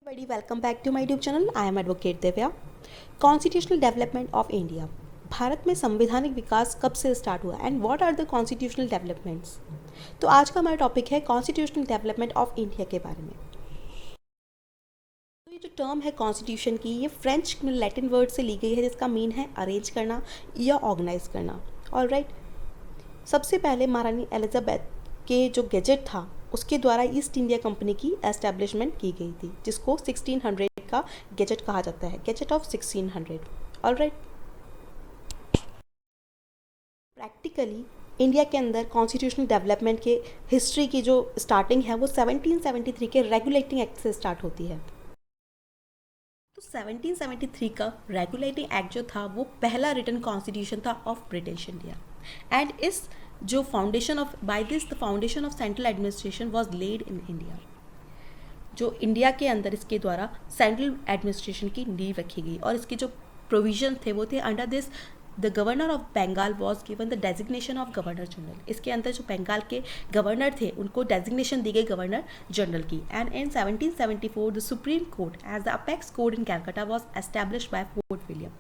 Everybody, welcome back to my YouTube channel. I am Advocate Divya. Constitutional Development of India. Bharat में संवैधानिक विकास कब से start हुआ and what are the constitutional developments. तो आज का हमारा टॉपिक है कॉन्स्टिट्यूशनल डेवलपमेंट ऑफ इंडिया के बारे में। तो ये जो टर्म है कॉन्स्टिट्यूशन की, ये फ्रेंच लैटिन वर्ड से ली गई है जिसका मीन है अरेंज करना या ऑर्गेनाइज करना। ऑलराइट, सबसे पहले महारानी एलिजाबेथ के जो गैजेट था उसके द्वारा ईस्ट इंडिया कंपनी की एस्टैब्लिशमेंट की गई थी, जिसको 1600 का गैजेट कहा जाता है, gadget of 1600। Alright, practically India के अंदर कॉन्स्टिट्यूशनल डेवलपमेंट के हिस्ट्री की जो स्टार्टिंग है वो 1773 के रेगुलेटिंग एक्ट से स्टार्ट होती है। तो 1773 का रेगुलेटिंग एक्ट जो था वो पहला रिटन कॉन्स्टिट्यूशन था ऑफ ब्रिटिश इंडिया, एंड इस जो foundation of by this the foundation of central administration was laid in India. जो इंडिया के अंदर इसके द्वारा सेंट्रल एडमिनिस्ट्रेशन की नींव रखी गई, और इसके जो प्रोविजन थे वो थे under this the governor of Bengal was given the designation of governor general. इसके अंदर जो बंगाल के गवर्नर थे उनको डेजिग्नेशन दी गई गवर्नर जनरल की। And in 1774 the supreme court as the apex court in Calcutta was established by Fort William.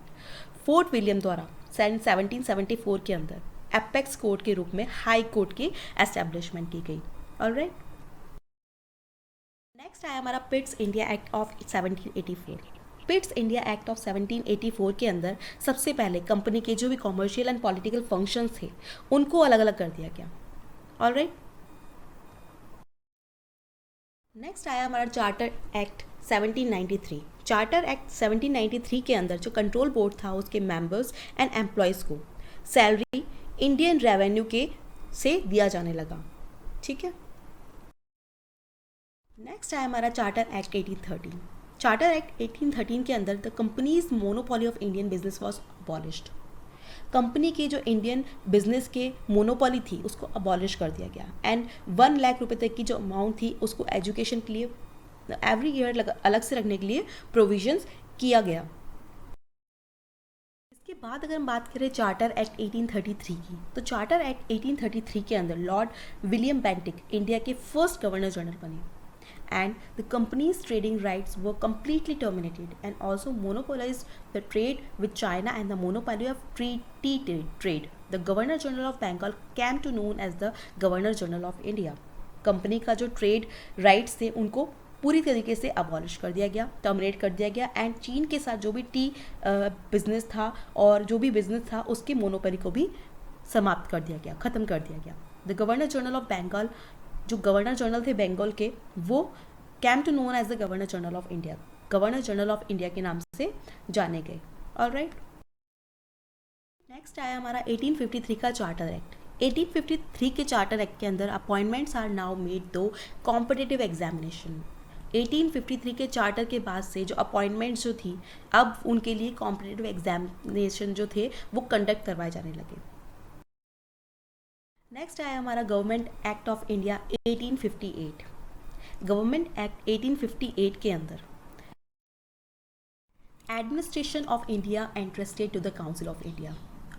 Fort William द्वारा 1774 के अंदर एपेक्स कोर्ट के रूप में हाई कोर्ट की एस्टैब्लिशमेंट की गई। ऑलराइट, नेक्स्ट आया हमारा Pitt's India act of 1784। Pitt's India act of 1784 के अंदर सबसे पहले कंपनी के जो भी कॉमर्शियल एंड पॉलिटिकल फंक्शंस थे उनको अलग अलग कर दिया गया। ऑलराइट, नेक्स्ट आया हमारा चार्टर एक्ट 1793। चार्टर एक्ट 1793 के अंदर जो कंट्रोल बोर्ड था उसके मेंबर्स एंड एम्प्लॉयज़ को सैलरी इंडियन रेवेन्यू के से दिया जाने लगा। ठीक है, नेक्स्ट है हमारा चार्टर एक्ट 1813। चार्टर एक्ट 1813 के अंदर the companies monopoly of Indian business was abolished. Company के जो इंडियन बिजनेस के मोनोपोली थी उसको अबॉलिश कर दिया गया, एंड 1 लाख रुपए तक की जो अमाउंट थी उसको एजुकेशन के लिए एवरी ईयर अलग से रखने के लिए प्रोविजंस किया गया। इसके बाद अगर हम बात करें चार्टर एक्ट 1833 की, तो चार्टर एक्ट 1833 के अंदर लॉर्ड विलियम बेंटिक इंडिया के फर्स्ट गवर्नर जनरल बने, and the company's trading rights were completely terminated and also monopolized the trade with China and the monopoly of tea trade. The Governor General of Bengal came to known as the Governor General of India. Company का जो trade rights थे उनको पूरी तरीके से abolish कर दिया गया, टर्मिनेट कर दिया गया, एंड चीन के साथ जो भी टी बिजनेस था और जो भी बिजनेस था उसके मोनोपोली को भी समाप्त कर दिया गया, ख़त्म कर दिया गया। The governor general of Bengal, जो गवर्नर जनरल थे बंगाल के, वो came to known as the governor general of India, governor general of India के नाम से जाने गए। ऑलराइट, नेक्स्ट आया हमारा 1853 का चार्टर एक्ट। 1853 के चार्टर एक्ट के अंदर अपॉइंटमेंट्स आर नाउ मेड दो कॉम्पिटिटिव एग्जामिनेशन। 1853 के चार्टर के बाद से जो अपॉइंटमेंट्स जो थी अब उनके लिए कॉम्पिटिटिव एग्जामिनेशन जो थे वो कंडक्ट करवाए जाने लगे। नेक्स्ट आया हमारा government act of India 1858। Government act 1858 के अंदर administration of India entrusted to the council of India,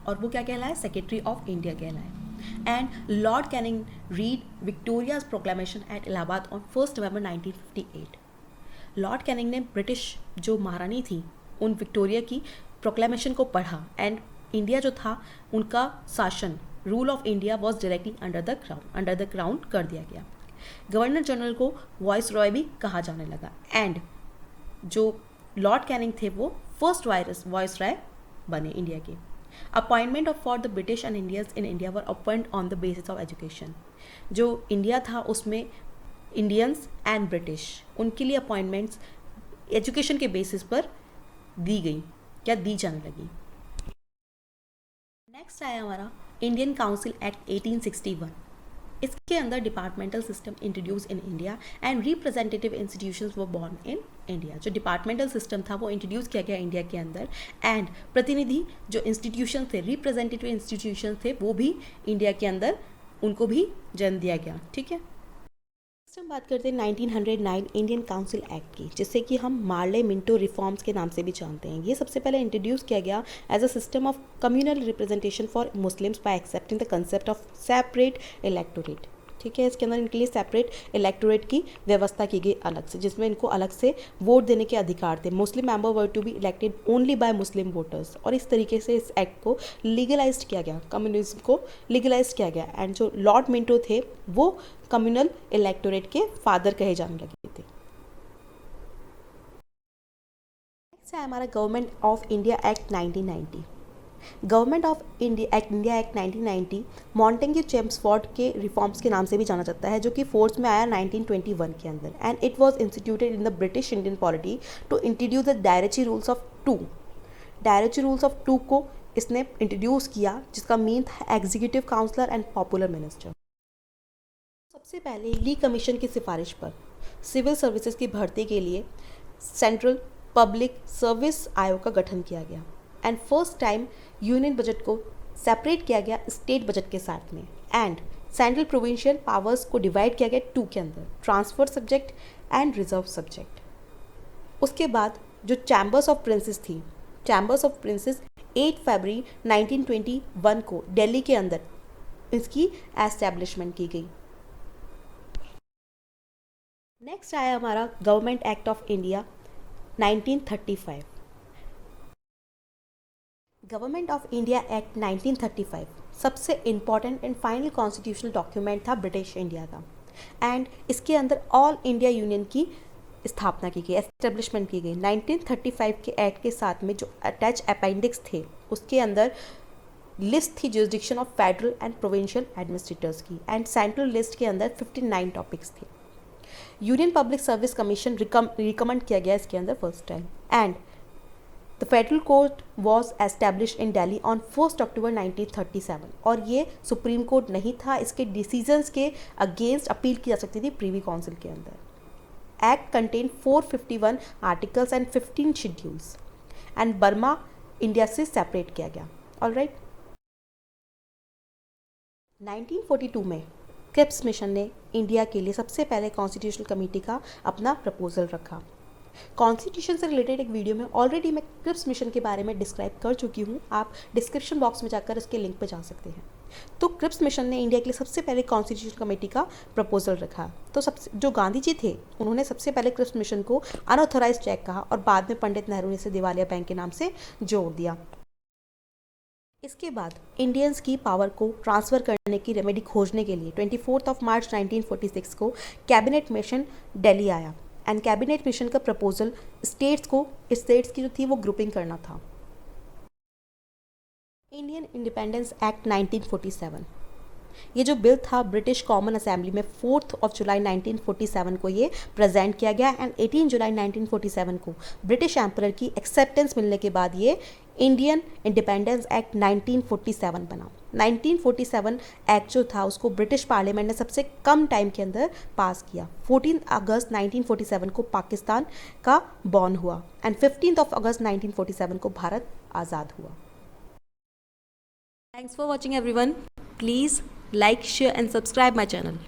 और वो क्या कहलाए, सेक्रेटरी ऑफ इंडिया कहलाए। And Lord Canning read Victoria's proclamation at Allahabad on 1 November 1958। Lord Canning ने ब्रिटिश जो महारानी थी उन विक्टोरिया की प्रोक्लेमेशन को पढ़ा, एंड इंडिया जो था उनका शासन, rule of India was directly under the crown कर दिया गया। गवर्नर जनरल को वॉइस रॉय भी कहा जाने लगा, एंड जो लॉर्ड कैनिंग थे वो फर्स्ट वॉइस रॉय बने इंडिया के। Appointment of for the British and Indians in India were appoint on the basis of education. जो इंडिया था उसमें इंडियंस एंड ब्रिटिश उनके लिए अपॉइंटमेंट्स एजुकेशन के बेसिस पर दी गई या दी जाने लगी। नेक्स्ट आया हमारा इंडियन काउंसिल एक्ट 1861। इसके अंदर departmental system introduce in India and representative institutions were born in India. जो डिपार्टमेंटल सिस्टम था वो इंट्रोड्यूस किया गया इंडिया के अंदर, एंड प्रतिनिधि जो इंस्टीट्यूशन थे, रिप्रेजेंटेटिव इंस्टीट्यूशन थे, वो भी इंडिया के अंदर उनको भी जन्म दिया गया। ठीक है, नेक्स्ट हम बात करते हैं 1909 इंडियन काउंसिल एक्ट की, जिससे कि हम मार्ले मिंटो रिफॉर्म्स के नाम से भी जानते हैं। ये सबसे पहले इंट्रोड्यूस किया गया as a system of communal representation for Muslims by accepting the concept of separate electorate. ठीक है। इसके अंदर इनके लिए सेपरेट इलेक्टोरेट की व्यवस्था की गई अलग से, जिसमें इनको अलग से वोट देने के अधिकार थे। Muslim member were to be elected only by Muslim voters. और इस तरीके से इस एक्ट को लीगलाइज किया गया, कम्युनिज्म को लीगलाइज किया गया। एंड जो लॉर्ड मिंटो थे वो कम्युनल इलेक्टोरेट के फादर कहे जाने लगे थे। नेक्स्ट है हमारा government of India act 1990। Government of India act 1990 Montagu Chelmsford के रिफॉर्म्स के नाम से भी जाना जाता है, जो कि फोर्स में आया 1921 के अंदर। And it was instituted in the British Indian polity to introduce the directory rules of two. Directory rules of two को इसने इंट्रोड्यूस किया, जिसका मीन था executive councillor and popular minister. सबसे पहले ली कमीशन की सिफारिश पर सिविल सर्विसेज की भर्ती के लिए सेंट्रल पब्लिक सर्विस आयोग का गठन किया गया। And first time union budget को सेपरेट किया गया स्टेट बजट के साथ में। एंड सेंट्रल प्रोविंशियल पावर्स को डिवाइड किया गया टू के अंदर, transfer subject and reserve subject. उसके बाद जो चैम्बर्स ऑफ प्रिंसेस थी, चैम्बर्स ऑफ प्रिंसेस 8 फरवरी 1921 को दिल्ली के अंदर इसकी एस्टैब्लिशमेंट की गई। नेक्स्ट आया हमारा government act of India 1935। Government of India act 1935 सबसे important and final constitutional document था ब्रिटिश इंडिया का। एंड इसके अंदर ऑल इंडिया यूनियन की स्थापना की गई, एस्टेब्लिशमेंट की गई। 1935 के एक्ट के साथ में जो अटैच अपेंडिक्स थे उसके अंदर लिस्ट थी jurisdiction of federal and provincial administrators की। एंड सेंट्रल लिस्ट के अंदर 59 टॉपिक्स थे। Union public service commission recommend किया गया इसके अंदर first time. And the federal court was establish in Delhi on 1 अक्टूबर 1937। और ये सुप्रीम कोर्ट नहीं था, इसके डिसीजंस के अगेंस्ट अपील की जा सकती थी प्रीवी काउंसिल के अंदर। Act contain 451 articles and 15 schedules. And Burma India से सेपरेट किया गया। ऑलराइट। 1942 में क्रिप्स मिशन ने इंडिया के लिए सबसे पहले कॉन्स्टिट्यूशनल कमेटी का अपना प्रपोजल रखा। कॉन्स्टिट्यूशन से रिलेटेड एक वीडियो में ऑलरेडी मैं क्रिप्स मिशन के बारे में डिस्क्राइब कर चुकी हूँ, आप डिस्क्रिप्शन बॉक्स में जाकर इसके लिंक पर जा सकते हैं। तो क्रिप्स मिशन ने इंडिया के लिए सबसे पहले कॉन्स्टिट्यूशन कमेटी का प्रपोजल रखा। तो जो गांधी जी थे उन्होंने सबसे पहले क्रिप्स मिशन को अनऑथोराइज चेक कहा और बाद में पंडित नेहरू ने इसे दिवालिया बैंक के नाम से जोड़ दिया। इसके बाद इंडियंस की पावर को ट्रांसफ़र करने की रेमेडी खोजने के लिए 24 मार्च 1946 को कैबिनेट मिशन दिल्ली आया। एंड कैबिनेट मिशन का प्रपोजल स्टेट्स की जो थी वो ग्रुपिंग करना था। इंडियन इंडिपेंडेंस एक्ट 1947, ये जो बिल था ब्रिटिश कॉमन असेंबली में 4 जुलाई 1947 को ये प्रेजेंट किया गया। एंड 18 जुलाई 1947 को ब्रिटिश एम्परर की एक्सेप्टेंस मिलने के बाद ये इंडियन इंडिपेंडेंस एक्ट 1947 बना। 1947 एक्ट जो था उसको ब्रिटिश पार्लियामेंट ने सबसे कम टाइम के अंदर पास किया। 14 अगस्त 1947 को पाकिस्तान का बॉर्न हुआ। एंड 15 अगस्त 1947 को भारत आज़ाद हुआ। Thanks for watching everyone. Please like, share and subscribe my channel.